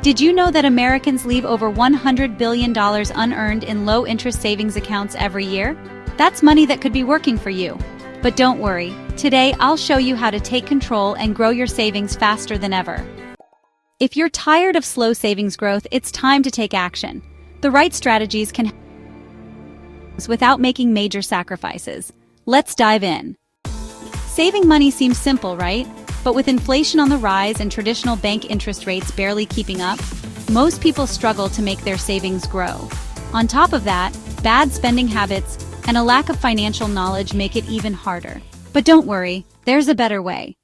Did you know that Americans leave over $100 billion unearned in low-interest savings accounts every year? That's money that could be working for you. But don't worry, today I'll show you how to take control and grow your savings faster than ever. If you're tired of slow savings growth, it's time to take action. The right strategies can help without making major sacrifices. Let's dive in. Saving money seems simple, right? But with inflation on the rise and traditional bank interest rates barely keeping up, most people struggle to make their savings grow. On top of that, bad spending habits and a lack of financial knowledge make it even harder. But don't worry, there's a better way.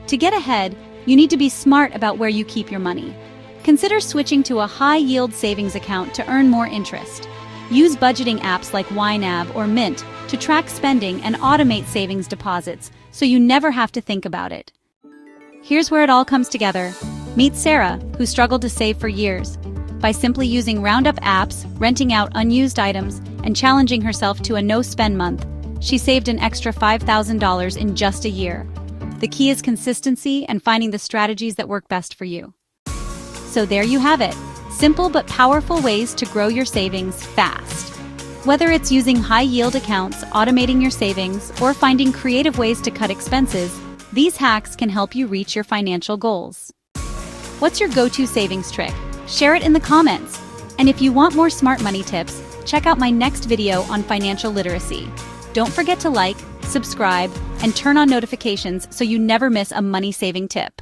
To get ahead, you need to be smart about where you keep your money. Consider switching to a high-yield savings account to earn more interest. Use budgeting apps like YNAB or Mint to track spending and automate savings deposits so you never have to think about it. Here's where it all comes together. Meet Sarah, who struggled to save for years. By simply using Roundup apps, renting out unused items, and challenging herself to a no-spend month, she saved an extra $5,000 in just a year. The key is consistency and finding the strategies that work best for you. So there you have it. Simple but powerful ways to grow your savings fast. Whether it's using high-yield accounts, automating your savings, or finding creative ways to cut expenses, these hacks can help you reach your financial goals. What's your go-to savings trick? Share it in the comments. And if you want more smart money tips, check out my next video on financial literacy. Don't forget to like, subscribe, and turn on notifications so you never miss a money-saving tip.